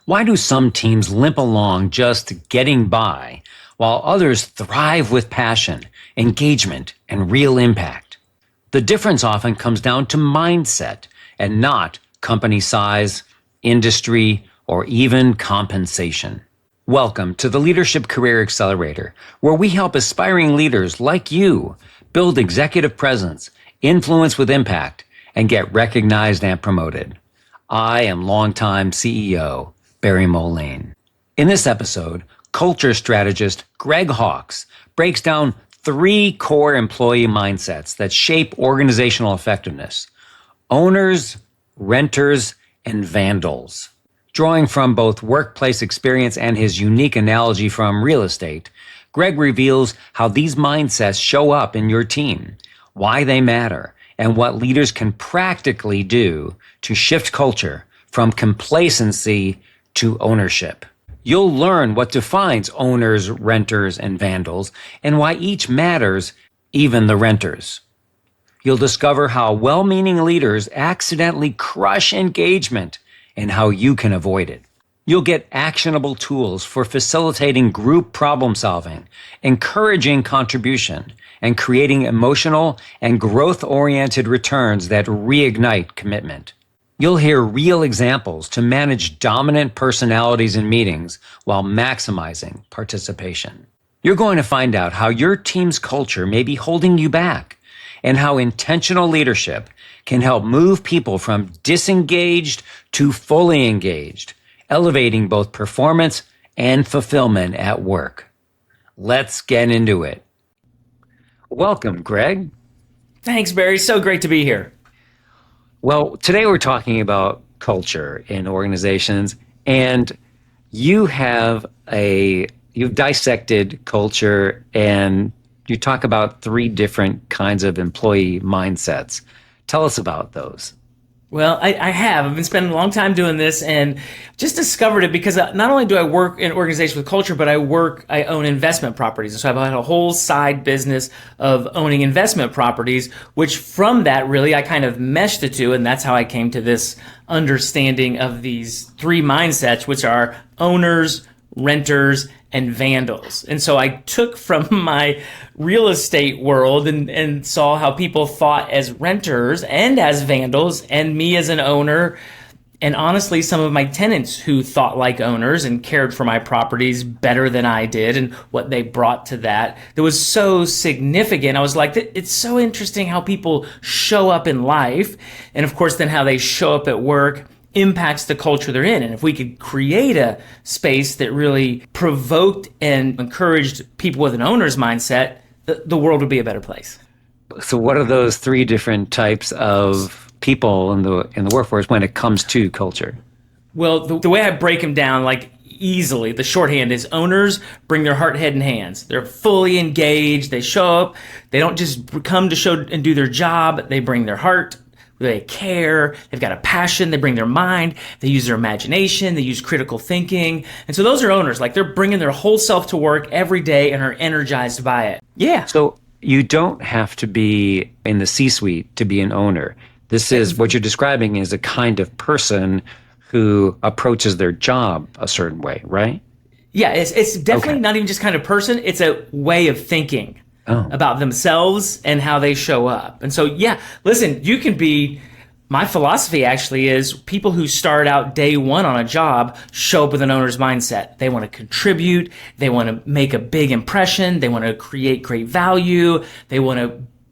Why do some teams limp along just getting by, while others thrive with passion, engagement, and real impact? The difference often comes down to mindset and not company size, industry, or even compensation. Welcome to the Leadership Career Accelerator, where we help aspiring leaders like you build executive presence, influence with impact, and get recognized and promoted. I am longtime CEO Barry Moline. In this episode, culture strategist Greg Hawkes breaks down 3 core employee mindsets that shape organizational effectiveness: owners, renters, and vandals. Drawing from both workplace experience and his unique analogy from real estate, Greg reveals how these mindsets show up in your team, why they matter, and what leaders can practically do to shift culture from complacency to ownership. You'll learn what defines owners, renters, and vandals, and why each matters, even the renters. You'll discover how well-meaning leaders accidentally crush engagement and how you can avoid it. You'll get actionable tools for facilitating group problem solving, encouraging contribution, and creating emotional and growth-oriented returns that reignite commitment. You'll hear real examples to manage dominant personalities in meetings while maximizing participation. You're going to find out how your team's culture may be holding you back and how intentional leadership can help move people from disengaged to fully engaged, elevating both performance and fulfillment at work. Let's get into it. Welcome, Greg. Thanks, Barry. So great to be here. Well, today we're talking about culture in organizations, and you've dissected culture, and you talk about 3 different kinds of employee mindsets. Tell us about those. Well, I have. I've been spending a long time doing this and just discovered it because not only do I work in organizations with culture, but I own investment properties. And so I've had a whole side business of owning investment properties, which from that really I kind of meshed the two. And that's how I came to this understanding of these 3 mindsets, which are owners, renters, and vandals. And so I took from my real estate world and saw how people thought as renters and as vandals, and me as an owner, and honestly some of my tenants who thought like owners and cared for my properties better than I did, and what they brought to that was so significant. I was like, it's so interesting how people show up in life, and of course then how they show up at work impacts the culture they're in. And if we could create a space that really provoked and encouraged people with an owner's mindset, the world would be a better place. So what are those 3 different types of people in the workforce when it comes to culture? Well, the way I break them down, like easily, the shorthand is owners bring their heart, head, and hands. They're fully engaged. They show up. They don't just come to show and do their job. They bring their heart. They care, they've got a passion, they bring their mind, they use their imagination, they use critical thinking. And so those are owners, like they're bringing their whole self to work every day and are energized by it. Yeah. So you don't have to be in the C-suite to be an owner. This is what you're describing is a kind of person who approaches their job a certain way, right? Yeah, it's definitely not even just kind of person, it's a way of thinking. About themselves and how they show up. And so, yeah, listen, my philosophy actually is people who start out day one on a job show up with an owner's mindset. They want to contribute. They want to make a big impression. They want to create great value. They want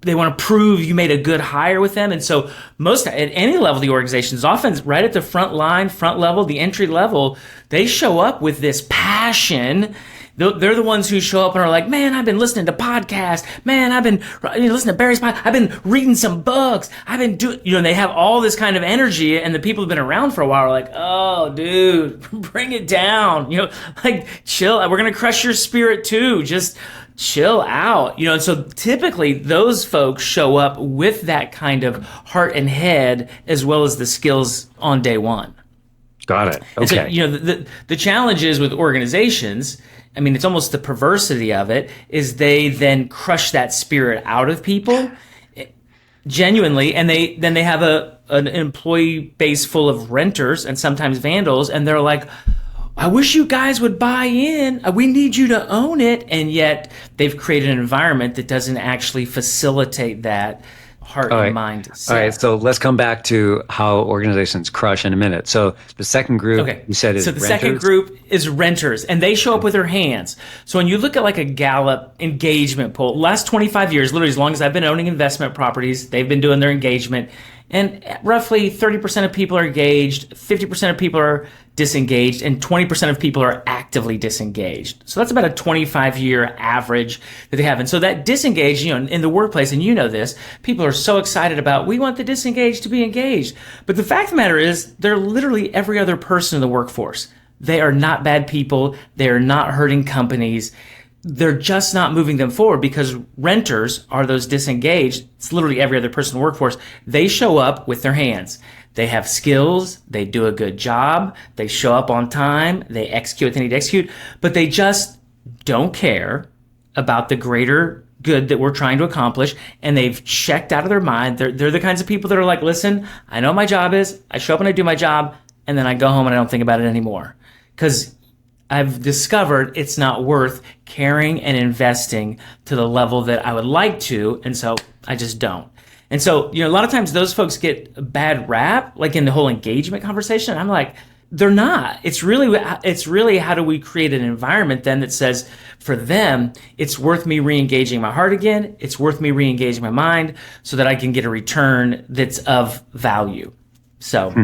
to prove you made a good hire with them. And so most at any level of the organization is often right at the front line, front level, the entry level, they show up with this passion. They're the ones who show up and are like, man, I've been listening to podcasts. Man, I've been listening to Barry's podcast. I've been reading some books. I've been doing, and they have all this kind of energy. And the people who've been around for a while are like, oh, dude, bring it down. Like chill. We're going to crush your spirit too. Just chill out. And so typically those folks show up with that kind of heart and head as well as the skills on day one. Got it. Okay. And so, the challenge is with organizations, I mean, it's almost the perversity of it, is they then crush that spirit out of people genuinely, and they have an employee base full of renters and sometimes vandals, and they're like, I wish you guys would buy in. We need you to own it. And yet they've created an environment that doesn't actually facilitate that heart and mind set. All right. So let's come back to how organizations crush in a minute. So the second group you said is So the renters? second group is renters, and they show up with their hands. So when you look at like a Gallup engagement poll, last 25 years, literally as long as I've been owning investment properties, they've been doing their engagement. And roughly 30% of people are engaged, 50% of people are disengaged, and 20% of people are actively disengaged. So that's about a 25-year average that they have. And so that disengaged, in the workplace, and you know this, people are so excited about, we want the disengaged to be engaged. But the fact of the matter is, they're literally every other person in the workforce. They are not bad people. They are not hurting companies. They're just not moving them forward because renters are those disengaged. It's literally every other person in the workforce. They show up with their hands. They have skills. They do a good job. They show up on time. They execute what they need to execute, but they just don't care about the greater good that we're trying to accomplish. And they've checked out of their mind. They're the kinds of people that are like, listen, I know what my job is. I show up and I do my job, and then I go home and I don't think about it anymore. Because I've discovered it's not worth caring and investing to the level that I would like to, and so I just don't. And so, a lot of times those folks get a bad rap, like in the whole engagement conversation. I'm like, they're not. It's really how do we create an environment then that says for them, it's worth me re-engaging my heart again. It's worth me re-engaging my mind so that I can get a return that's of value. So.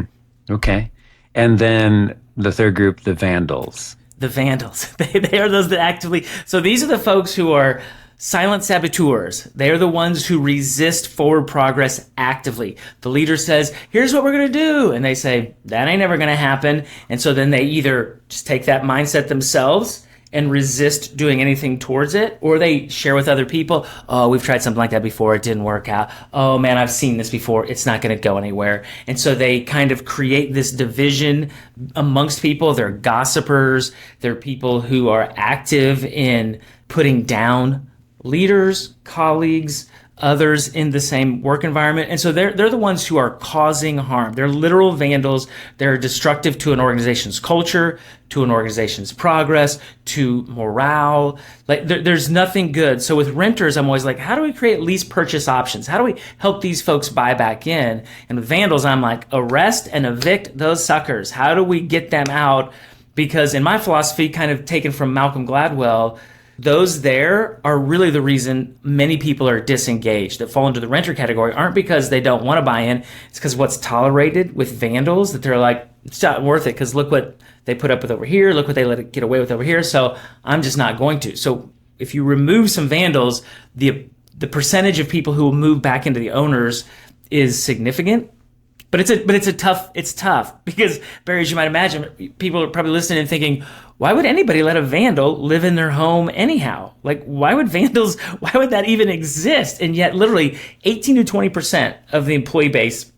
Okay. And then the third group, the Vandals. The Vandals. They are those that actively. So these are the folks who are silent saboteurs. They are the ones who resist forward progress actively. The leader says, here's what we're going to do. And they say, that ain't never going to happen. And so then they either just take that mindset themselves and resist doing anything towards it, or they share with other people, oh, we've tried something like that before, it didn't work out. Oh man, I've seen this before, it's not gonna go anywhere. And so they kind of create this division amongst people. They're gossipers, they're people who are active in putting down leaders, colleagues, others in the same work environment. And so they're the ones who are causing harm. They're literal vandals. They're destructive to an organization's culture, to an organization's progress, to morale. Like there's nothing good. So with renters, I'm always like, how do we create lease purchase options? How do we help these folks buy back in? And with vandals, I'm like, arrest and evict those suckers. How do we get them out? Because in my philosophy, kind of taken from Malcolm Gladwell, those there are really the reason many people are disengaged that fall into the renter category aren't because they don't want to buy in. It's because what's tolerated with vandals that they're like, it's not worth it because look what they put up with over here. Look what they let it get away with over here. So I'm just not going to. So if you remove some vandals, the percentage of people who will move back into the owners is significant. But it's tough because, Barry, as you might imagine, people are probably listening and thinking, why would anybody let a vandal live in their home anyhow? Like, why would that even exist? And yet literally 18 to 20% of the employee base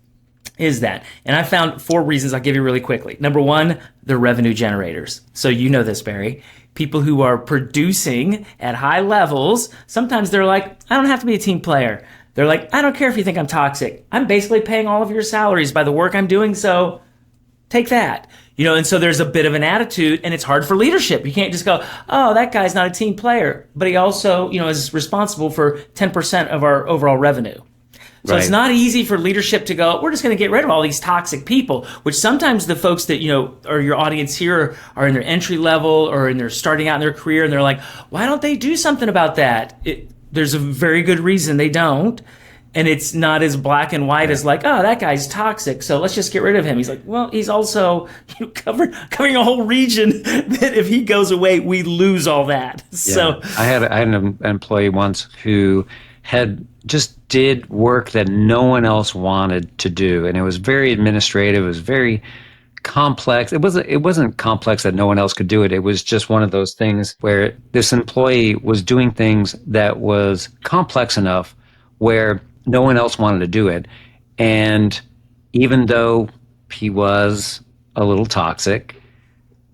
is that. And I found 4 reasons I'll give you really quickly. Number 1, they're revenue generators. So you know this, Barry. People who are producing at high levels, sometimes they're like, I don't have to be a team player. They're like, I don't care if you think I'm toxic. I'm basically paying all of your salaries by the work I'm doing, so take that. And so there's a bit of an attitude, and it's hard for leadership. You can't just go, oh, that guy's not a team player, but he also, is responsible for 10% of our overall revenue. So Right. It's not easy for leadership to go, we're just going to get rid of all these toxic people, which sometimes the folks that, are your audience here are in their entry level or they're starting out in their career, and they're like, why don't they do something about that? There's a very good reason they don't. And it's not as black and white as like, oh, that guy's toxic, so let's just get rid of him. He's like, well, he's also covering a whole region that if he goes away, we lose all that. Yeah. So I had an employee once who had just did work that no one else wanted to do. And it was very administrative. It was very complex. It wasn't complex that no one else could do it. It was just one of those things where this employee was doing things that was complex enough where no one else wanted to do it. And even though he was a little toxic,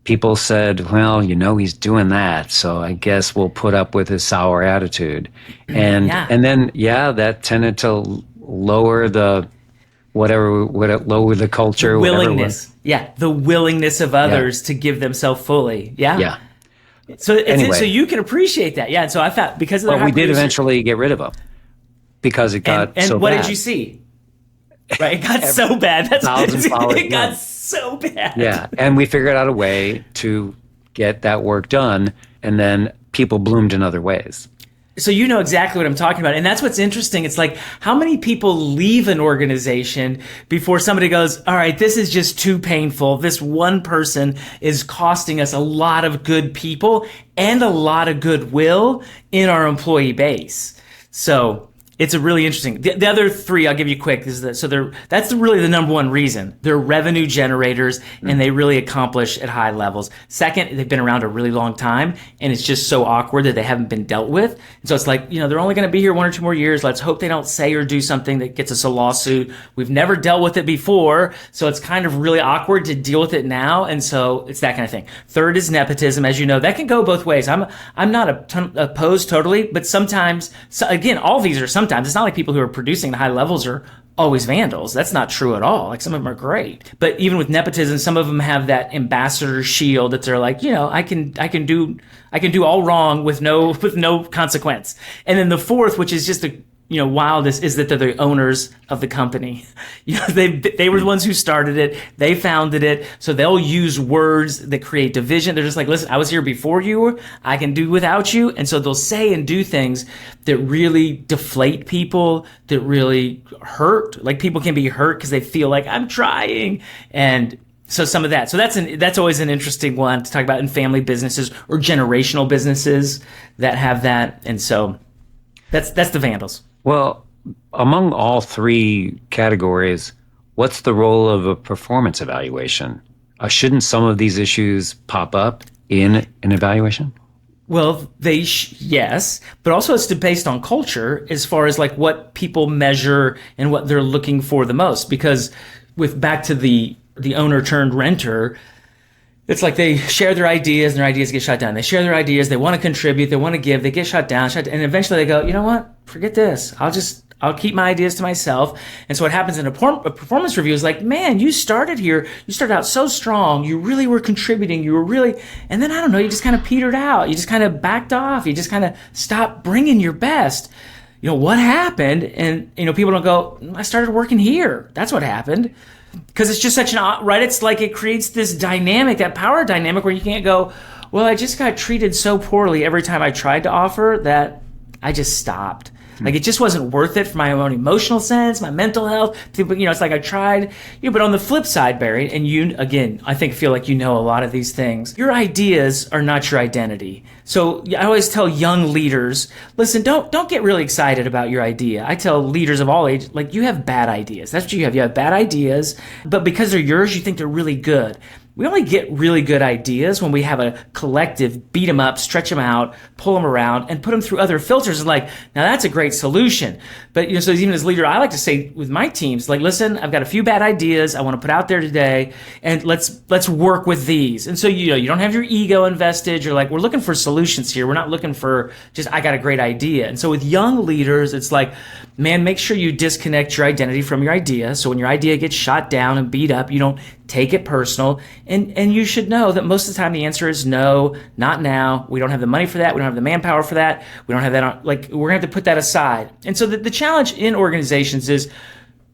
people said, well, he's doing that, so I guess we'll put up with his sour attitude. And then that tended to lower the lower the culture, whatever it was. Willingness. Yeah, the willingness of others to give themselves fully. Yeah. Yeah. So Anyway. so you can appreciate that. Yeah. And so I thought because of the But high we did producer- eventually get rid of them because it got and so what bad. did you see? Right, it got so bad. That's 1,000 followers, it got yeah. so bad. Yeah, and we figured out a way to get that work done, and then people bloomed in other ways. So you know exactly what I'm talking about. And that's what's interesting. It's like how many people leave an organization before somebody goes, all right, this is just too painful. This one person is costing us a lot of good people and a lot of goodwill in our employee base. So it's a really interesting. The other three, I'll give you quick. That's really the number one reason. They're revenue generators and they really accomplish at high levels. Second, they've been around a really long time and it's just so awkward that they haven't been dealt with. And so it's like, they're only going to be here 1 or 2 more years. Let's hope they don't say or do something that gets us a lawsuit. We've never dealt with it before. So it's kind of really awkward to deal with it now. And so it's that kind of thing. Third is nepotism. As you know, that can go both ways. I'm not opposed totally, but sometimes, again, all these are sometimes. It's not like people who are producing the high levels are always vandals. That's not true at all. Like some of them are great. But even with nepotism, some of them have that ambassador shield that they're like, I can do all wrong with no consequence. And then the fourth, which is just the wildest, is that they're the owners of the company. They were the ones who started it. They founded it. So they'll use words that create division. They're just like, listen, I was here before you. I can do without you. And so they'll say and do things that really deflate people, that really hurt. Like people can be hurt because they feel like I'm trying. And so some of that. So that's always an interesting one to talk about in family businesses or generational businesses that have that. And so that's the vandals. Well, among all three categories, what's the role of a performance evaluation? Shouldn't some of these issues pop up in an evaluation? Well, yes, but also it's based on culture as far as like what people measure and what they're looking for the most. Because back to the owner turned renter, it's like they share their ideas and their ideas get shut down. They share their ideas, they want to contribute, they want to give, they get shut down, and eventually they go, you know what? Forget this. I'll keep my ideas to myself. And so what happens in a performance review is like, man, you started out so strong, you really were contributing, and then I don't know, you just kind of petered out, you just kind of backed off, you just kind of stopped bringing your best. What happened? And people don't go, I started working here. That's what happened. Because it's just such right? It's like it creates this dynamic, that power dynamic where you can't go, well, I just got treated so poorly every time I tried to offer that I just stopped. Like it just wasn't worth it for my own emotional sense, my mental health. It's like I tried. But on the flip side, Barry, and you, again, I feel like a lot of these things. Your ideas are not your identity. So I always tell young leaders, listen, don't get really excited about your idea. I tell leaders of all ages, like you have bad ideas. That's what you have. You have bad ideas, but because they're yours, you think they're really good. We only get really good ideas when we have a collective beat them up, stretch them out, pull them around, and put them through other filters. And like, now that's a great solution. But so even as leader, I like to say with my teams, like, listen, I've got a few bad ideas I want to put out there today, and let's work with these. And so you don't have your ego invested. You're like, we're looking for solutions here. We're not looking for just I got a great idea. And so with young leaders, it's like, man, make sure you disconnect your identity from your idea. So when your idea gets shot down and beat up, you don't take it personal. And you should know that most of the time the answer is no, not now. We don't have the money for that. We don't have the manpower for that. We don't have that we're going to have to put that aside. And so the challenge in organizations is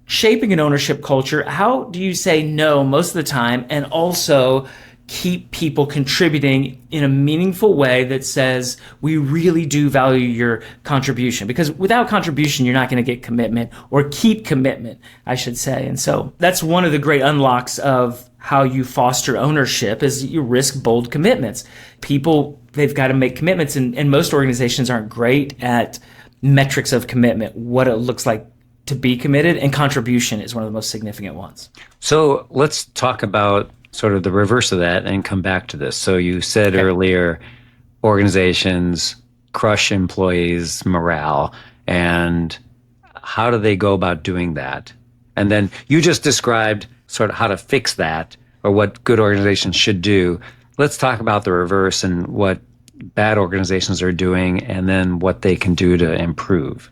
shaping an ownership culture. How do you say no most of the time and also keep people contributing in a meaningful way that says we really do value your contribution? Because without contribution, you're not going to get commitment or keep commitment, I should say. And so that's one of the great unlocks of how you foster ownership is you risk bold commitments. People, they've got to make commitments, and most organizations aren't great at metrics of commitment, what it looks like to be committed, and contribution is one of the most significant ones. So let's talk about sort of the reverse of that and come back to this. So you said earlier, organizations crush employees' morale, and how do they go about doing that? And then you just described sort of how to fix that or what good organizations should do. Let's talk about the reverse and what bad organizations are doing and then what they can do to improve.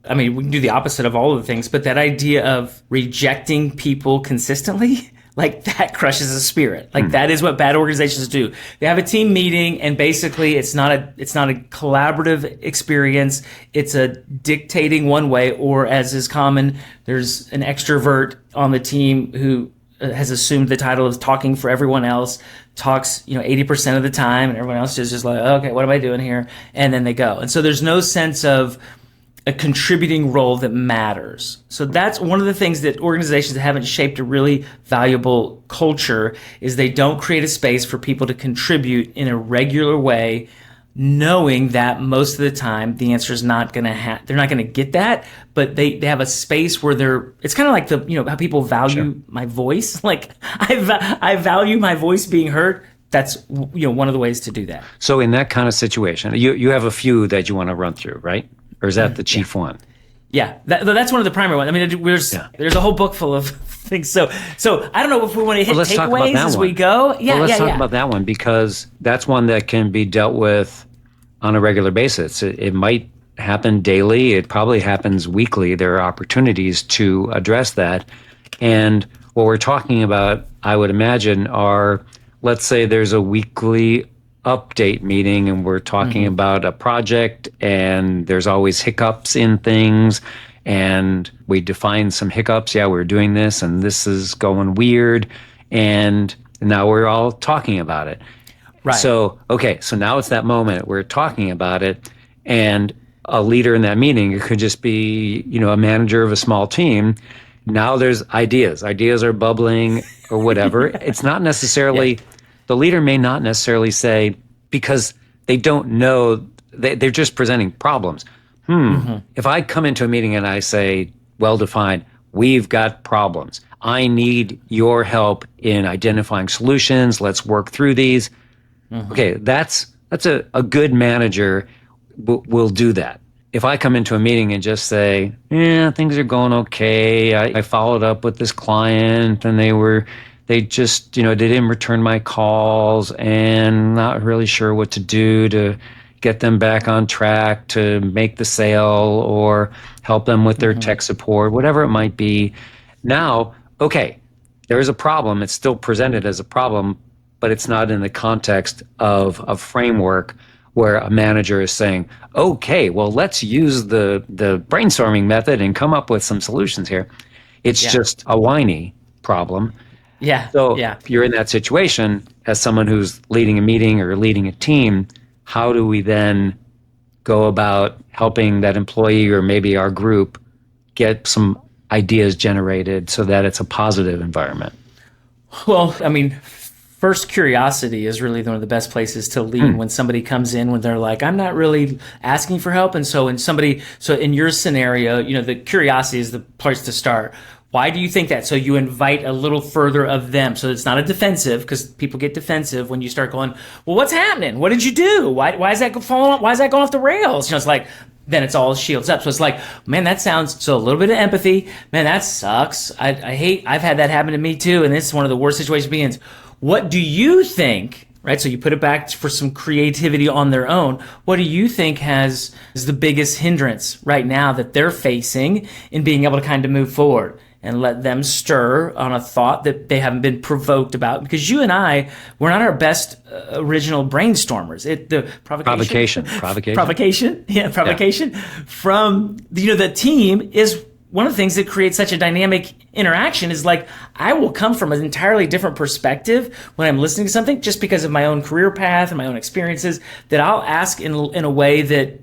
I mean, we can do the opposite of all of the things, but that idea of rejecting people consistently, like that crushes the spirit. Like that is what bad organizations do. They have a team meeting and basically it's not a collaborative experience. It's a dictating one way, or as is common, there's an extrovert on the team who has assumed the title of talking for everyone else, talks 80% of the time, and everyone else is just like, okay, what am I doing here? And then they go. And so there's no sense of a contributing role that matters. So that's one of the things that organizations that haven't shaped a really valuable culture is they don't create a space for people to contribute in a regular way, knowing that most of the time the answer is not going to they're not going to get that, but they have a space where it's kind of like how people value my voice. Like I value my voice being heard. That's one of the ways to do that. So in that kind of situation, you have a few that you want to run through, right? Or is that the chief one? Yeah, that's one of the primary ones. I mean, there's a whole book full of things. So I don't know if we want to hit takeaways as we go. Let's talk about that one, because that's one that can be dealt with on a regular basis. It might happen daily. It probably happens weekly. There are opportunities to address that. And what we're talking about, I would imagine, are, let's say there's a weekly update meeting and we're talking about a project and there's always hiccups in things and we define some hiccups. Yeah, we're doing this and this is going weird. And now we're all talking about it. Right. So now it's that moment we're talking about it, and a leader in that meeting, it could just be, a manager of a small team. Now there's ideas are bubbling or whatever. It's not necessarily, the leader may not necessarily say, because they don't know, they're just presenting problems. If I come into a meeting and I say, well-defined, we've got problems. I need your help in identifying solutions. Let's work through these. Okay, that's a good manager will do that. If I come into a meeting and just say, things are going okay. I followed up with this client and they just, they didn't return my calls and not really sure what to do to get them back on track to make the sale or help them with their tech support, whatever it might be. Now, okay, there is a problem. It's still presented as a problem, but it's not in the context of a framework where a manager is saying, okay, well, let's use the brainstorming method and come up with some solutions here. It's just a whiny problem. If you're in that situation as someone who's leading a meeting or leading a team, how do we then go about helping that employee or maybe our group get some ideas generated so that it's a positive environment? Well, I mean, first, curiosity is really one of the best places to lead when somebody comes in, when they're like, I'm not really asking for help. And so in your scenario, the curiosity is the place to start. Why do you think that? So you invite a little further of them. So it's not a defensive, because people get defensive when you start going, well, what's happening? What did you do? Why is that falling off? Why is that going off the rails? It's like, then it's all shields up. So it's like, man, that sounds, so a little bit of empathy. Man, that sucks. I've had that happen to me too. And it's one of the worst situations to be in. What do you think, right? So you put it back for some creativity on their own. What do you think is the biggest hindrance right now that they're facing in being able to kind of move forward? And let them stir on a thought that they haven't been provoked about. Because you and I, we're not our best original brainstormers. Provocation from the team is one of the things that creates such a dynamic interaction. Is like, I will come from an entirely different perspective when I'm listening to something, just because of my own career path and my own experiences, that I'll ask in a way that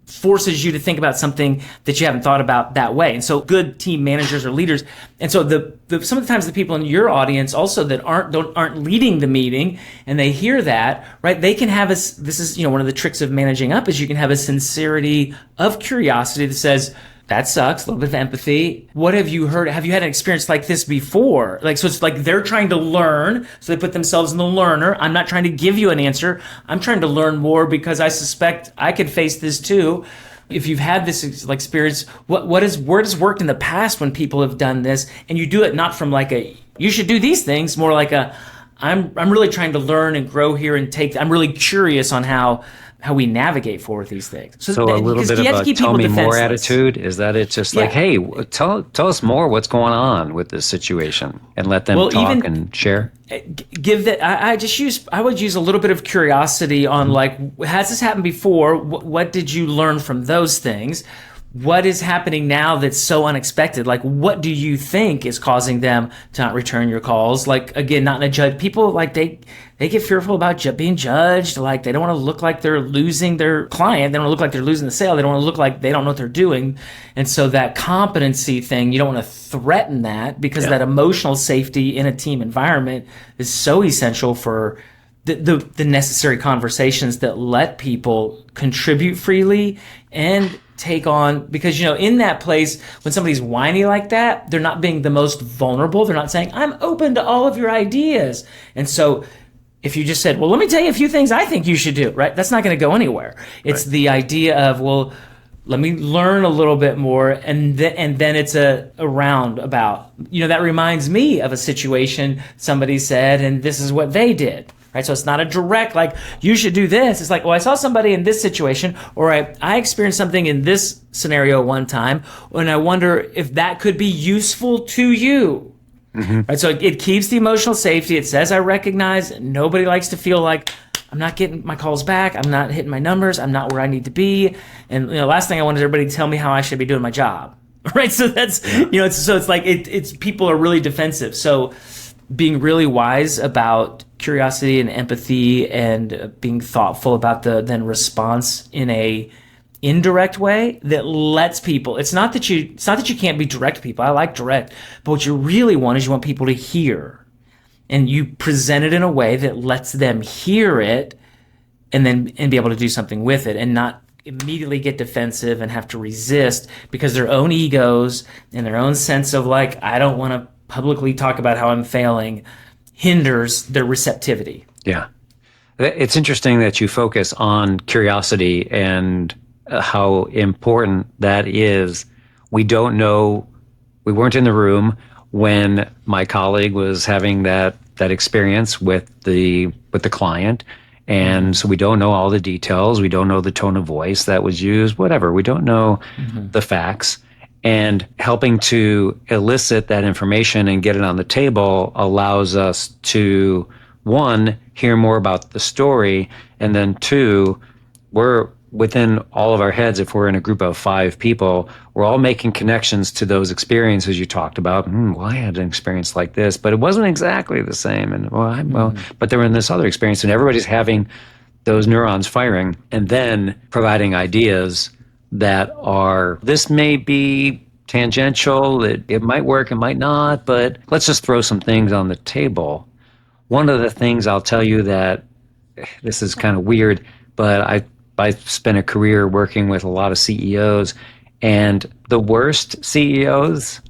forces you to think about something that you haven't thought about that way. And so good team managers or leaders. And so some of the times the people in your audience also that aren't leading the meeting, and they hear that, right? They can have this is, one of the tricks of managing up, is you can have a sincerity of curiosity that says, that sucks, a little bit of empathy. What have you heard? Have you had an experience like this before? So it's like they're trying to learn, so they put themselves in the learner. I'm not trying to give you an answer. I'm trying to learn more because I suspect I could face this too. If you've had this experience, where has worked in the past when people have done this, and you do it not from like you should do these things, more like I'm really trying to learn and grow here and I'm really curious on how how we navigate forward these things. So a little bit of a tell me more attitude. Is that it's just like, hey, tell us more what's going on with this situation, and let them talk and share. Give that. I would use a little bit of curiosity on like, has this happened before? What did you learn from those things? What is happening now that's so unexpected? Like, what do you think is causing them to not return your calls? Like, again, not in a judge. People, like, they get fearful about being judged. Like, they don't want to look like they're losing their client. They don't want to look like they're losing the sale. They don't want to look like they don't know what they're doing. And so that competency thing, you don't want to threaten that, because that emotional safety in a team environment is so essential for the necessary conversations that let people contribute freely and take on, because in that place, when somebody's whiny like that, they're not being the most vulnerable. They're not saying, I'm open to all of your ideas. And so if you just said, well, let me tell you a few things I think you should do, right? That's not going to go anywhere. It's the idea of, well, let me learn a little bit more, and then it's a roundabout. That reminds me of a situation somebody said, and this is what they did. Right? So it's not a direct, like, you should do this. It's like, well, I saw somebody in this situation, or I experienced something in this scenario one time, and I wonder if that could be useful to you. Mm-hmm. Right? So it keeps the emotional safety. It says I recognize. Nobody likes to feel like I'm not getting my calls back. I'm not hitting my numbers. I'm not where I need to be. And last thing I want is everybody to tell me how I should be doing my job. Right? So that's it's like it's people are really defensive. So being really wise about curiosity and empathy, and being thoughtful about the then response in a indirect way that lets people, it's not that you can't be direct to people. I like direct, but what you really want is you want people to hear, and you present it in a way that lets them hear it and be able to do something with it, and not immediately get defensive and have to resist because their own egos and their own sense of like, I don't want to publicly talk about how I'm failing, hinders their receptivity. Yeah. It's interesting that you focus on curiosity and how important that is. We don't know, we weren't in the room when my colleague was having that experience with the client. And so we don't know all the details. We don't know the tone of voice that was used, whatever. We don't know the facts. And helping to elicit that information and get it on the table allows us to, one, hear more about the story, and then two, we're within all of our heads, if we're in a group of 5 people, we're all making connections to those experiences you talked about. Well, I had an experience like this, but it wasn't exactly the same. And but they were in this other experience, and everybody's having those neurons firing, and then providing ideas that are, this may be tangential, it might work, it might not, but let's just throw some things on the table. One of the things I'll tell you, that this is kind of weird, but I spent a career working with a lot of CEOs, and the worst CEOs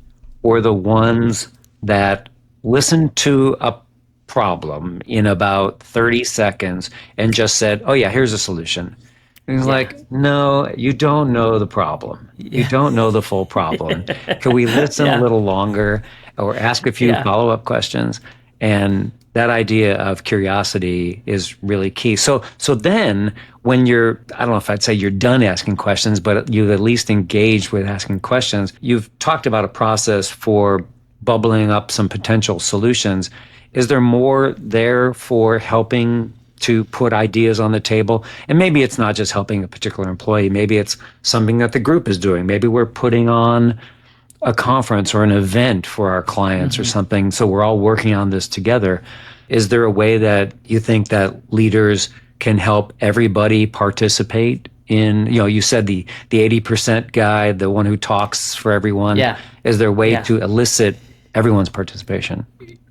were the ones that listened to a problem in about 30 seconds and just said, oh yeah, here's a solution. And he's like, no, you don't know the problem. You don't know the full problem. Can we listen a little longer, or ask a few follow-up questions? And that idea of curiosity is really key. So then when you're, I don't know if I'd say you're done asking questions, but you've at least engaged with asking questions, you've talked about a process for bubbling up some potential solutions. Is there more there for helping to put ideas on the table? And maybe it's not just helping a particular employee. Maybe it's something that the group is doing. Maybe we're putting on a conference or an event for our clients or something, so we're all working on this together. Is there a way that you think that leaders can help everybody participate in, you said the 80% guy, the one who talks for everyone. Yeah. Is there a way to elicit everyone's participation?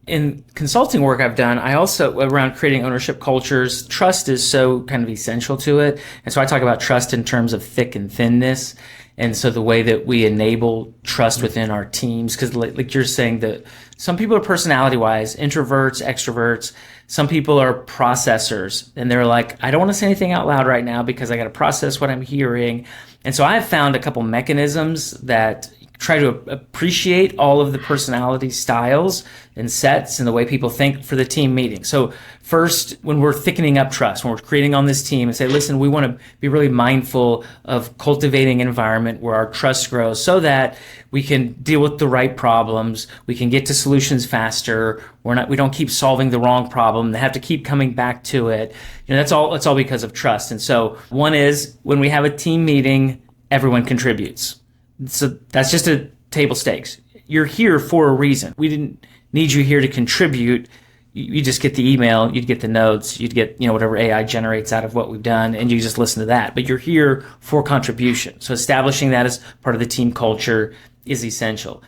In consulting work I've done, I also, around creating ownership cultures, trust is so kind of essential to it. And so I talk about trust in terms of thick and thinness. And so the way that we enable trust within our teams, because like you're saying, that some people are personality-wise, introverts, extroverts. Some people are processors, and they're like, I don't want to say anything out loud right now because I got to process what I'm hearing. And so I've found a couple mechanisms that try to appreciate all of the personality styles and sets and the way people think for the team meeting. So first, when we're thickening up trust, when we're creating on this team and say, listen, we want to be really mindful of cultivating an environment where our trust grows so that we can deal with the right problems, we can get to solutions faster, we don't keep solving the wrong problem, they have to keep coming back to it. That's all because of trust. And so one is when we have a team meeting, everyone contributes. So that's just a table stakes. You're here for a reason. We didn't need you here to contribute. You just get the email, you'd get the notes, you'd get whatever AI generates out of what we've done, and you just listen to that. But you're here for contribution. So establishing that as part of the team culture is essential.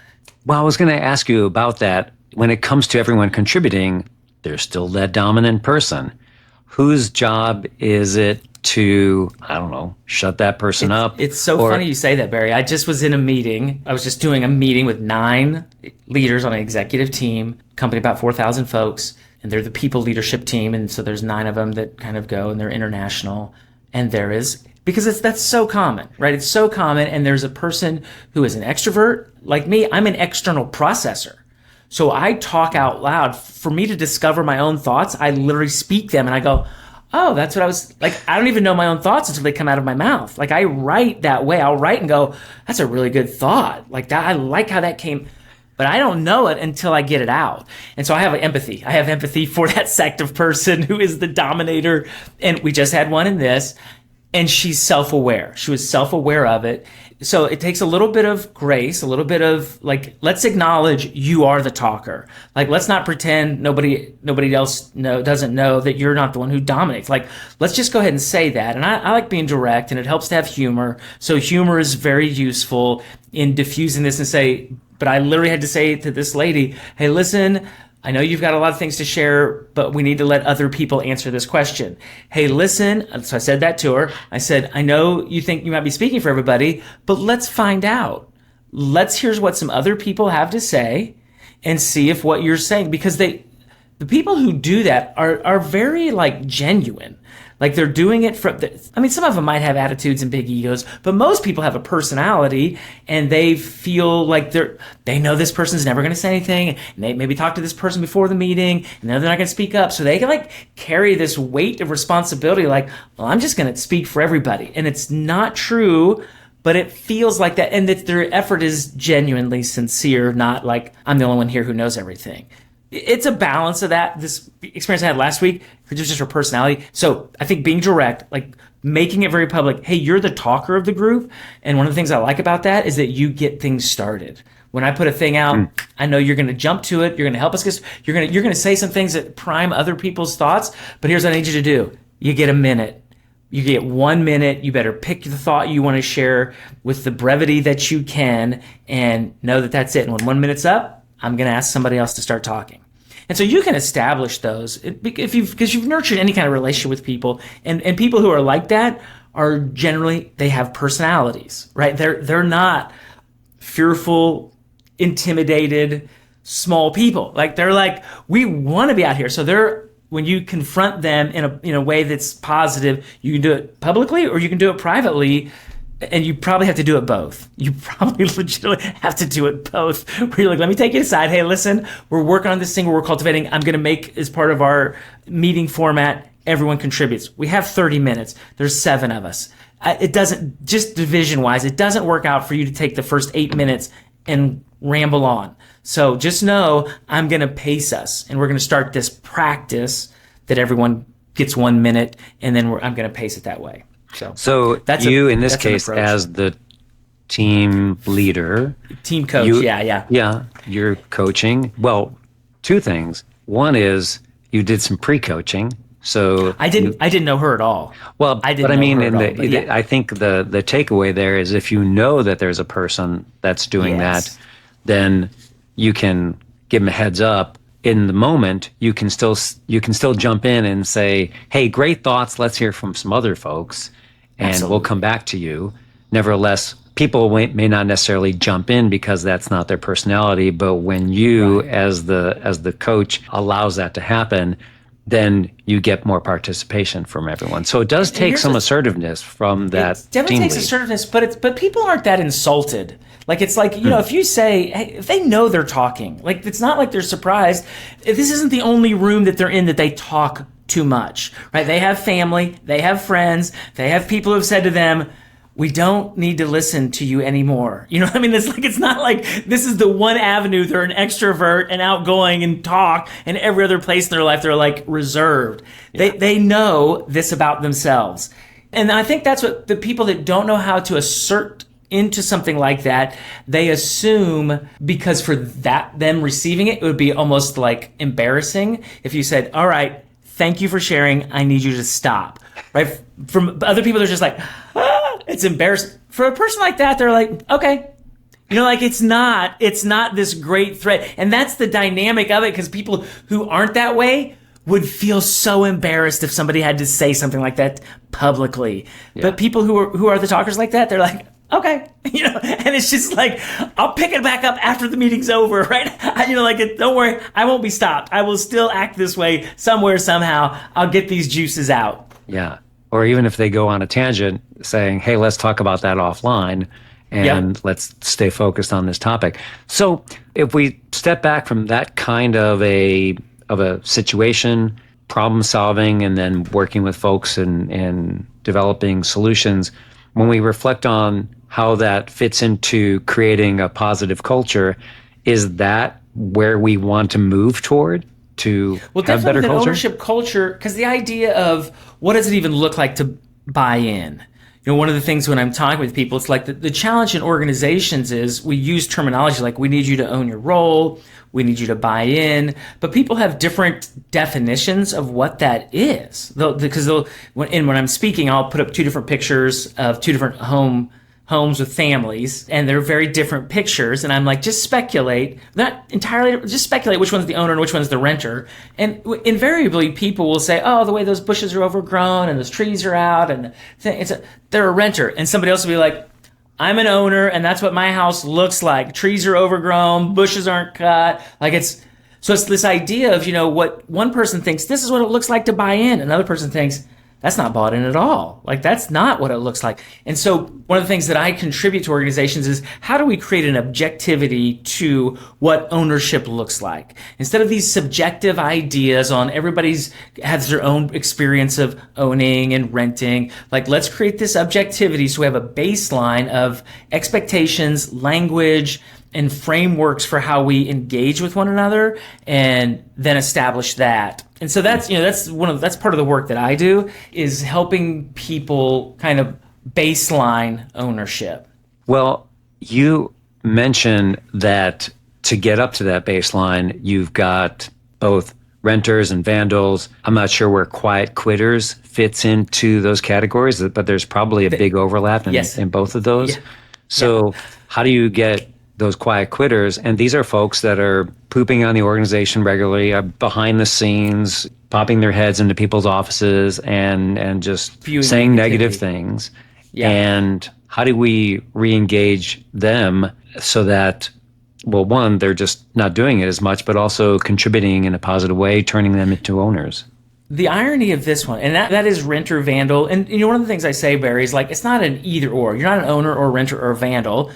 Well, I was going to ask you about that. When it comes to everyone contributing, there's still that dominant person. Whose job is it to, I don't know, shut that person up? It's so funny you say that, Barry. I just was in a meeting. I was just doing a meeting with 9 leaders on an executive team, company about 4,000 folks, and they're the people leadership team. And so there's 9 of them that kind of go, and they're international. And there is, because that's so common, right? It's so common. And there's a person who is an extrovert like me. I'm an external processor. So I talk out loud. For me to discover my own thoughts, I literally speak them and I go, oh, that's what I was like. I don't even know my own thoughts until they come out of my mouth. Like I write that way. I'll write and go, that's a really good thought. Like that. I like how that came, but I don't know it until I get it out. And so I have empathy. I have empathy for that sect of person who is the dominator. And we just had one in this, and she's self-aware. She was self-aware of it. So it takes a little bit of grace, a little bit of like, let's acknowledge you are the talker. Like, let's not pretend nobody else doesn't know that you're not the one who dominates. Like, let's just go ahead and say that. And I like being direct, and it helps to have humor. So humor is very useful in diffusing this and say, but I literally had to say to this lady, hey, listen, I know you've got a lot of things to share, but we need to let other people answer this question. Hey, listen. So I said that to her. I said, I know you think you might be speaking for everybody, but let's find out. Let's hear what some other people have to say and see if what you're saying, because the people who do that are very like genuine. Like they're doing it some of them might have attitudes and big egos, but most people have a personality and they feel like they know this person's never going to say anything. And they maybe talk to this person before the meeting and they're not going to speak up. So they can like carry this weight of responsibility. Like, well, I'm just going to speak for everybody. And it's not true, but it feels like that. And that their effort is genuinely sincere, not like I'm the only one here who knows everything. It's a balance of that. This experience I had last week, just her personality. So I think being direct, like making it very public. Hey, you're the talker of the group. And one of the things I like about that is that you get things started. When I put a thing out, I know you're going to jump to it. You're going to help us. You're going to say some things that prime other people's thoughts. But here's what I need you to do. You get a minute. You get 1 minute. You better pick the thought you want to share with the brevity that you can and know that that's it. And when 1 minute's up, I'm going to ask somebody else to start talking. And so you can establish those because you've nurtured any kind of relationship with people, and people who are like that are generally, they have personalities, right? They're not fearful, intimidated, small people. Like they're like, we want to be out here. So when you confront them in a way that's positive, you can do it publicly or you can do it privately. And you probably have to do it both. You probably legitimately have to do it both. Where you're like, let me take you aside. Hey, listen, we're working on this thing where we're cultivating. I'm going to make, as part of our meeting format, everyone contributes. We have 30 minutes. There's 7 of us. It doesn't, just division-wise, it doesn't work out for you to take the first 8 minutes and ramble on. So just know I'm going to pace us, and we're going to start this practice that everyone gets 1 minute, and then I'm going to pace it that way. So that's in this case, as the team leader, team coach, yeah, you're coaching. Well, 2 things. One is you did some pre-coaching. So I didn't know her at all. Well, I think the takeaway there is if you know that there's a person that's doing that, then you can give them a heads up. In the moment, you can still jump in and say, "Hey, great thoughts. Let's hear from some other folks, and Absolutely. We'll come back to you." Nevertheless, people may not necessarily jump in because that's not their personality. But when you, as the coach, allows that to happen, then you get more participation from everyone. So it does take some assertiveness from that It definitely team takes lead. assertiveness, but people aren't that insulted. Like, it's like, if you say, hey, if they know they're talking, like, it's not like they're surprised. If this isn't the only room that they're in that they talk too much, right? They have family, they have friends, they have people who have said to them, we don't need to listen to you anymore. You know what I mean? It's not like this is the one avenue. They're an extrovert and outgoing and talk, and every other place in their life they're like reserved. Yeah. They know this about themselves. And I think that's what the people that don't know how to assert into something like that, they assume because for them receiving it would be almost like embarrassing if you said, all right, thank you for sharing, I need you to stop. Right? From other people, they're just like, it's embarrassing. For a person like that, they're like, okay. It's not this great threat. And that's the dynamic of it, because people who aren't that way would feel so embarrassed if somebody had to say something like that publicly. Yeah. But people who are the talkers like that, they're like, okay. And it's just like, I'll pick it back up after the meeting's over, right? Don't worry, I won't be stopped. I will still act this way somewhere, somehow. I'll get these juices out. Yeah. Or even if they go on a tangent saying, hey, let's talk about that offline and let's stay focused on this topic. So if we step back from that kind of a situation, problem solving, and then working with folks and developing solutions, when we reflect on how that fits into creating a positive culture, is that where we want to move toward? To have better culture? Ownership culture, because the idea of what does it even look like to buy in? One of the things when I'm talking with people, it's like the challenge in organizations is we use terminology like we need you to own your role, we need you to buy in, but people have different definitions of what that is. When I'm speaking, I'll put up two different pictures of two different homes with families, and they're very different pictures, and I'm like, just speculate, not entirely, just speculate which one's the owner and which one's the renter. And invariably people will say, oh, the way those bushes are overgrown and those trees are out, and they're a renter. And somebody else will be like, I'm an owner, and that's what my house looks like. Trees are overgrown, bushes aren't cut. So it's this idea of, what one person thinks, this is what it looks like to buy in. Another person thinks, that's not bought in at all. That's not what it looks like. And so one of the things that I contribute to organizations is how do we create an objectivity to what ownership looks like? Instead of these subjective ideas on everybody's has their own experience of owning and renting, let's create this objectivity so we have a baseline of expectations, language, and frameworks for how we engage with one another, and then establish that. And so that's part of the work that I do, is helping people kind of baseline ownership. Well, you mentioned that to get up to that baseline, you've got both renters and vandals. I'm not sure where quiet quitters fits into those categories, but there's probably a big overlap in both of those. Yeah. So how do you get those quiet quitters? And these are folks that are pooping on the organization regularly, behind the scenes, popping their heads into people's offices and just saying negative things. Yeah. And how do we re-engage them so that, well, one, they're just not doing it as much, but also contributing in a positive way, turning them into owners? The irony of this one, and that is renter, vandal. And one of the things I say, Barry, is it's not an either or. You're not an owner or renter or vandal.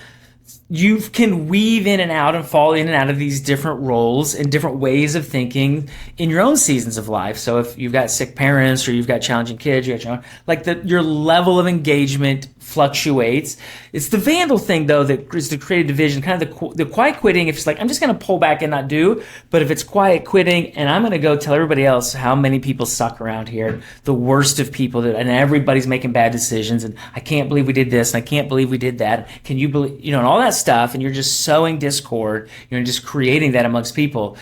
You can weave in and out and fall in and out of these different roles and different ways of thinking in your own seasons of life. So if you've got sick parents or you've got challenging kids, your level of engagement fluctuates. It's the vandal thing, though, that is to create a division, kind of the quiet quitting. If it's I'm just going to pull back and not do, but if it's quiet quitting and I'm going to go tell everybody else how many people suck around here, the worst of people, and everybody's making bad decisions, and I can't believe we did this, and I can't believe we did that. Can you believe, and all that stuff, and you're just sowing discord, you're just creating that amongst people.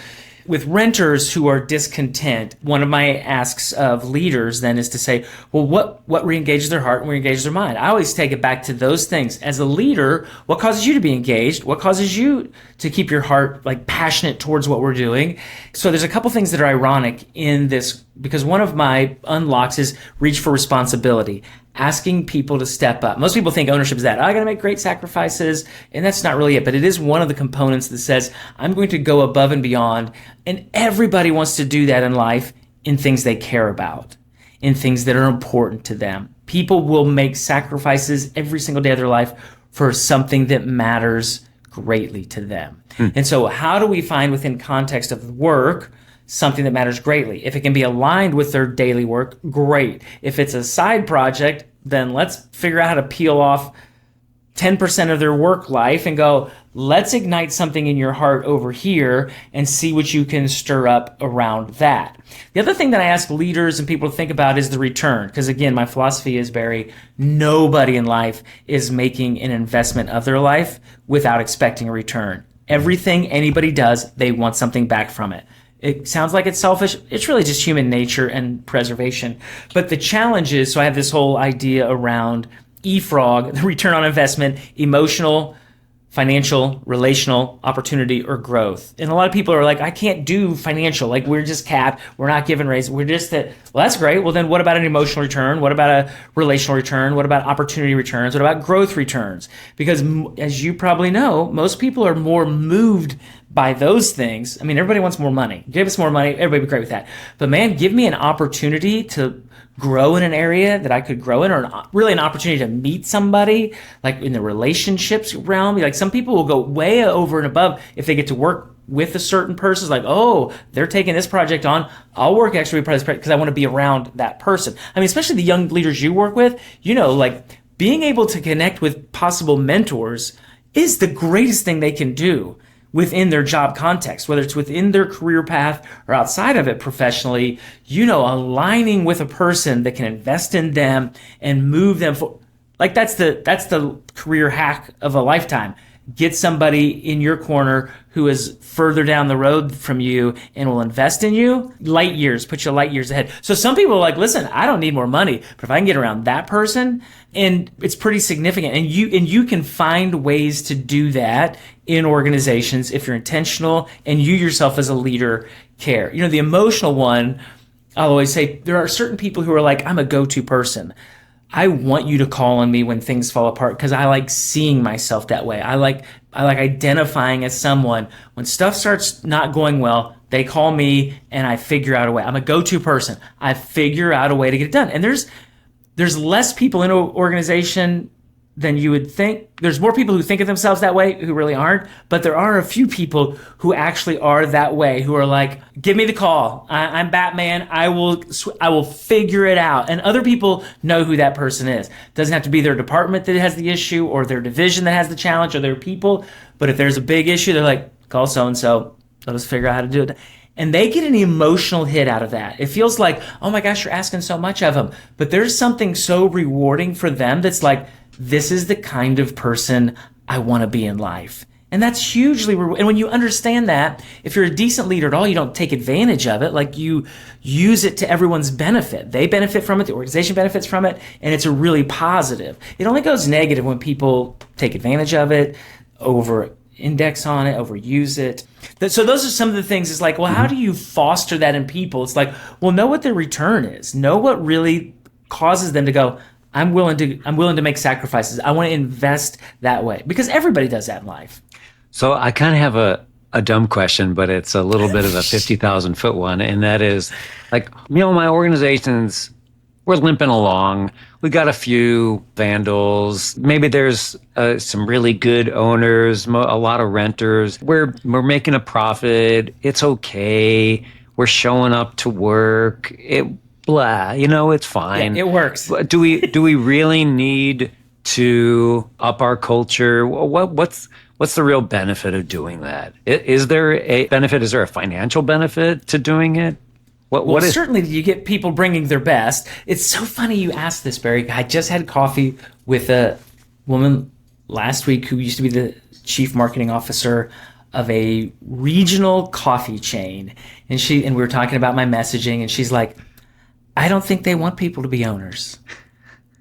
With renters who are discontent, one of my asks of leaders then is to say, well, what re-engages their heart and re-engages their mind? I always take it back to those things. As a leader, what causes you to be engaged? What causes you to keep your heart passionate towards what we're doing? So there's a couple things that are ironic in this, because one of my unlocks is reach for responsibility. Asking people to step up. Most people think ownership is that, I got to make great sacrifices, and that's not really it, but it is one of the components that says, I'm going to go above and beyond, and everybody wants to do that in life, in things they care about, in things that are important to them. People will make sacrifices every single day of their life for something that matters greatly to them. And so how do we find within context of work something that matters greatly? If it can be aligned with their daily work, great. If it's a side project, then let's figure out how to peel off 10% of their work life and go, let's ignite something in your heart over here and see what you can stir up around that. The other thing that I ask leaders and people to think about is the return. Because again, my philosophy is, Barry, nobody in life is making an investment of their life without expecting a return. Everything anybody does, they want something back from it. It sounds like it's selfish. It's really just human nature and preservation. But the challenge is, so I have this whole idea around EFROG, the return on investment, emotional, financial, relational, opportunity, or growth. And a lot of people are like, I can't do financial. Like, we're just capped. We're not given raises. We're just that. Well, that's great. Well, then what about an emotional return? What about a relational return? What about opportunity returns? What about growth returns? Because as you probably know, most people are more moved by those things. I mean, everybody wants more money. Give us more money. Everybody would be great with that. But man, give me an opportunity to grow in an area that I could grow in, or really an opportunity to meet somebody, like in the relationships realm. Like, some people will go way over and above if they get to work with a certain person. It's like, oh, they're taking this project on. I'll work extra for this project because I want to be around that person. I mean, especially the young leaders you work with, like being able to connect with possible mentors is the greatest thing they can do within their job context, whether it's within their career path or outside of it professionally. Aligning with a person that can invest in them and move them forward. Like, that's the career hack of a lifetime. Get somebody in your corner who is further down the road from you and will invest in you light years, put you light years ahead. So some people are like, listen, I don't need more money, but if I can get around that person, and it's pretty significant. And you can find ways to do that in organizations if you're intentional and you yourself as a leader care. The emotional one, I'll always say, there are certain people who are like, I'm a go-to person. I want you to call on me when things fall apart because I like seeing myself that way. I like identifying as someone. When stuff starts not going well, they call me and I figure out a way. I'm a go-to person. I figure out a way to get it done. And there's less people in an organization than you would think. There's more people who think of themselves that way who really aren't, but there are a few people who actually are that way, who are like, give me the call. I'm Batman. I will figure it out. And other people know who that person is. Doesn't have to be their department that has the issue or their division that has the challenge or their people. But if there's a big issue, they're like, call so-and-so. Let us figure out how to do it. And they get an emotional hit out of that. It feels like, oh my gosh, you're asking so much of them. But there's something so rewarding for them that's like, this is the kind of person I want to be in life. And that's hugely rewarding. And when you understand that, if you're a decent leader at all, you don't take advantage of it. Like, you use it to everyone's benefit. They benefit from it. The organization benefits from it. And it's a really positive. It only goes negative when people take advantage of it, over-index on it, overuse it. So those are some of the things. It's like, well, how do you foster that in people? It's like, well, know what their return is. Know what really causes them to go, I'm willing to make sacrifices. I want to invest that way, because everybody does that in life. So I kind of have a dumb question, but it's a little bit of a 50,000 foot one. And that is, like, my organizations, we're limping along. We got a few Vandals. Maybe there's some really good owners, a lot of renters. We're making a profit. It's okay. We're showing up to work. Blah, it's fine. Yeah, it works. Do we really need to up our culture? What's the real benefit of doing that? Is there a benefit? Is there a financial benefit to doing it? What is? Certainly you get people bringing their best. It's so funny you asked this, Barry. I just had coffee with a woman last week who used to be the chief marketing officer of a regional coffee chain, and we were talking about my messaging, and she's like, I don't think they want people to be owners.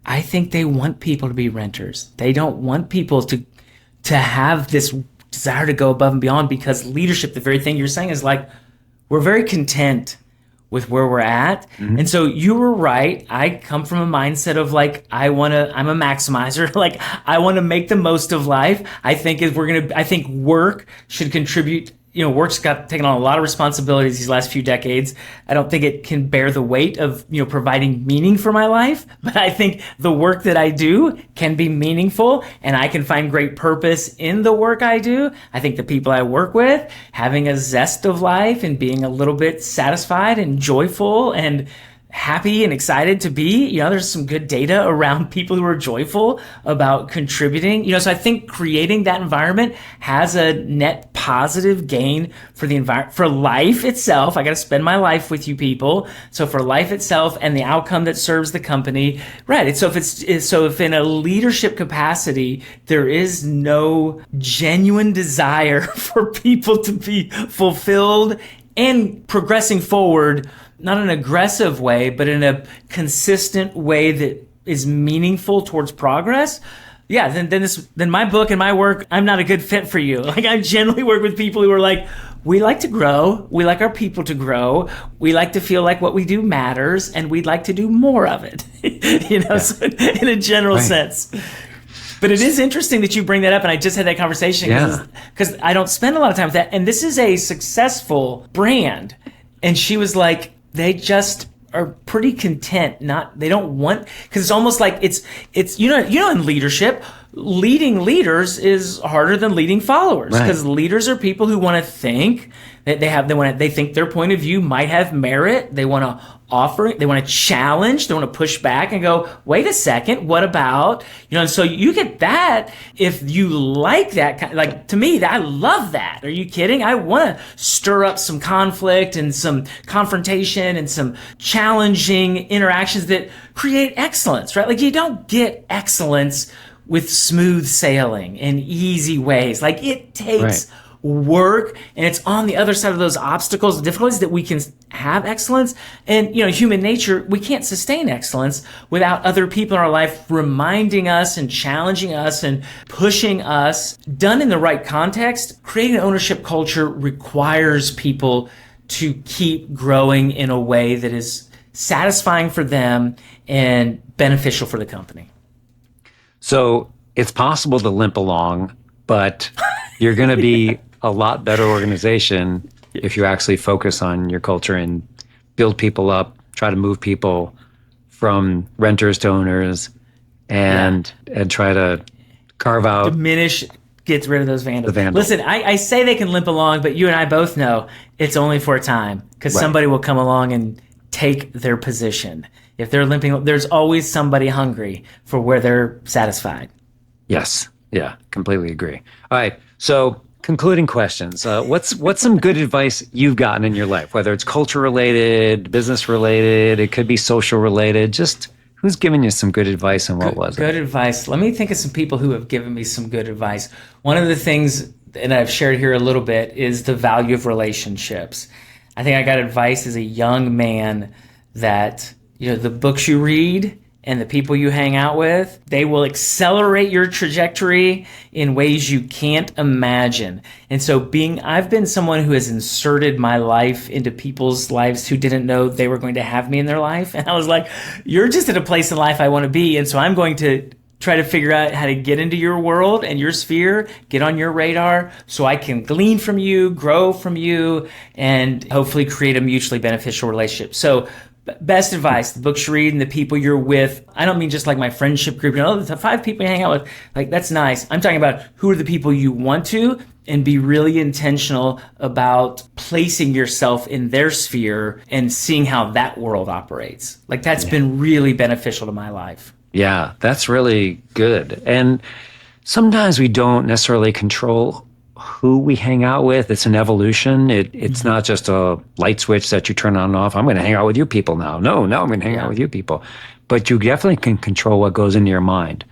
I think they want people to be renters. They don't want people to have this desire to go above and beyond, because leadership, the very thing you're saying, is like, we're very content with where we're at. Mm-hmm. And so you were right. I come from a mindset of like, I'm a maximizer. Like, I want to make the most of life. I think work should contribute work's got taken on a lot of responsibilities these last few decades. I don't think it can bear the weight of, providing meaning for my life, but I think the work that I do can be meaningful and I can find great purpose in the work I do. I think the people I work with, having a zest of life and being a little bit satisfied and joyful and happy and excited to be, there's some good data around people who are joyful about contributing, so I think creating that environment has a net positive gain for the environment, for life itself. I got to spend my life with you people. So for life itself and the outcome that serves the company, right? So if in a leadership capacity, there is no genuine desire for people to be fulfilled and progressing forward, not in an aggressive way, but in a consistent way that is meaningful towards progress, then my book and my work, I'm not a good fit for you. Like, I generally work with people who are like, we like to grow, we like our people to grow, we like to feel like what we do matters, and we'd like to do more of it, so in a general sense. But it is interesting that you bring that up, and I just had that conversation because I don't spend a lot of time with that. And this is a successful brand. And she was like, they just are pretty content. They don't want, because it's almost like it's in leadership, leading leaders is harder than leading followers, because leaders are people who want to think that they think their point of view might have merit. They want to offer, they want to challenge, they want to push back and go, wait a second, what about, and so you get that if you like that, like, to me, I love that. Are you kidding? I want to stir up some conflict and some confrontation and some challenging interactions that create excellence, right? Like, you don't get excellence with smooth sailing and easy ways. Like, it takes work, and it's on the other side of those obstacles and difficulties that we can have excellence. And human nature, we can't sustain excellence without other people in our life reminding us and challenging us and pushing us. Done in the right context, creating an ownership culture requires people to keep growing in a way that is satisfying for them and beneficial for the company. So it's possible to limp along, but you're going to be a lot better organization if you actually focus on your culture and build people up, try to move people from renters to owners, and try to carve out, diminish, get rid of those vandals. Listen, I say they can limp along, but you and I both know it's only for a time, because somebody will come along and take their position. If they're limping, there's always somebody hungry for where they're satisfied. Yes. Yeah, completely agree. All right. So, concluding questions. What's some good advice you've gotten in your life, whether it's culture related, business related, it could be social related, just who's given you some good advice and what was it? Good advice. Let me think of some people who have given me some good advice. One of the things, and I've shared here a little bit, is the value of relationships. I think I got advice as a young man that, the books you read and the people you hang out with, they will accelerate your trajectory in ways you can't imagine. And so I've been someone who has inserted my life into people's lives who didn't know they were going to have me in their life. And I was like, you're just at a place in life I want to be. And so I'm going to try to figure out how to get into your world and your sphere, get on your radar so I can glean from you, grow from you, and hopefully create a mutually beneficial relationship. So best advice, the books you read and the people you're with. I don't mean just like my friendship group, the 5 people you hang out with, like, that's nice. I'm talking about who are the people you want to, and be really intentional about placing yourself in their sphere and seeing how that world operates. Like, that's been really beneficial to my life. Yeah, that's really good. And sometimes we don't necessarily control who we hang out with. It's an evolution. It's not just a light switch that you turn on and off. I'm going to hang out with you people now. No, I'm going to hang out with you people. But you definitely can control what goes into your mind.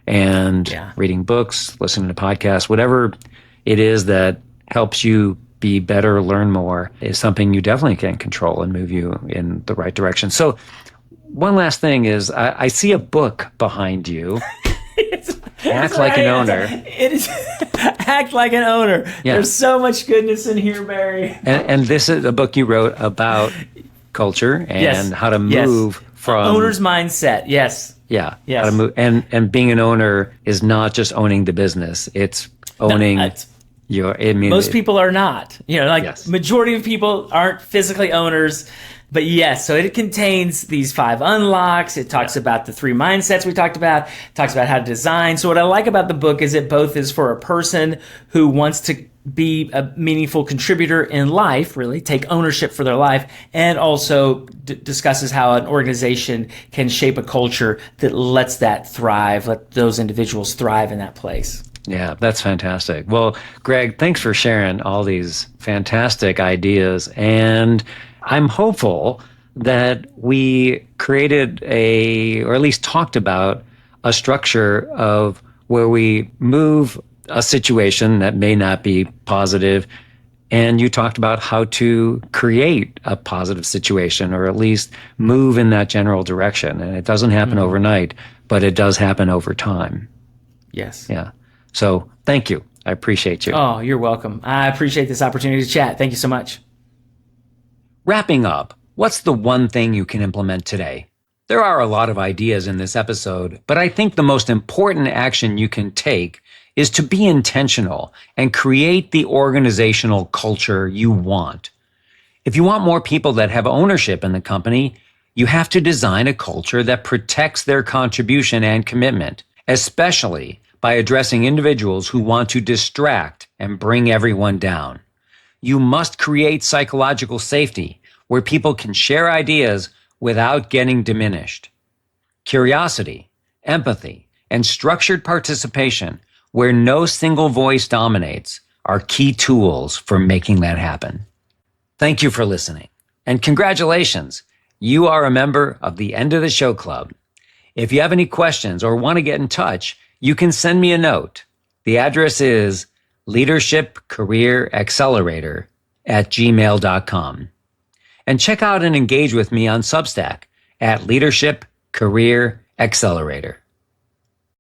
And reading books, listening to podcasts, whatever it is that helps you be better, learn more, is something you definitely can control and move you in the right direction. So one last thing is, I see a book behind you. Act like an owner. It is Act Like an Owner. Yeah. There's so much goodness in here, Barry. And this is a book you wrote about culture and how to move from owner's mindset. Yes. Yeah. Yes. How to move, and being an owner is not just owning the business. It's owning Most people are not. Yes. Majority of people aren't physically owners. But yes, so it contains these 5 unlocks. It talks about the 3 mindsets we talked about. It talks about how to design. So what I like about the book is it both is for a person who wants to be a meaningful contributor in life, really take ownership for their life, and also discusses how an organization can shape a culture that lets that thrive, let those individuals thrive in that place. Yeah, that's fantastic. Well, Greg, thanks for sharing all these fantastic ideas. And I'm hopeful that we created or at least talked about a structure of where we move a situation that may not be positive. And you talked about how to create a positive situation, or at least move in that general direction. And it doesn't happen overnight, but it does happen over time. Yes. Yeah. So thank you. I appreciate you. Oh, you're welcome. I appreciate this opportunity to chat. Thank you so much. Wrapping up, what's the one thing you can implement today? There are a lot of ideas in this episode, but I think the most important action you can take is to be intentional and create the organizational culture you want. If you want more people that have ownership in the company, you have to design a culture that protects their contribution and commitment, especially by addressing individuals who want to distract and bring everyone down. You must create psychological safety where people can share ideas without getting diminished. Curiosity, empathy, and structured participation where no single voice dominates are key tools for making that happen. Thank you for listening, and congratulations, you are a member of the End of the Show Club. If you have any questions or want to get in touch, you can send me a note. The address is leadershipcareeraccelerator@gmail.com. And check out and engage with me on Substack at Leadership Career Accelerator.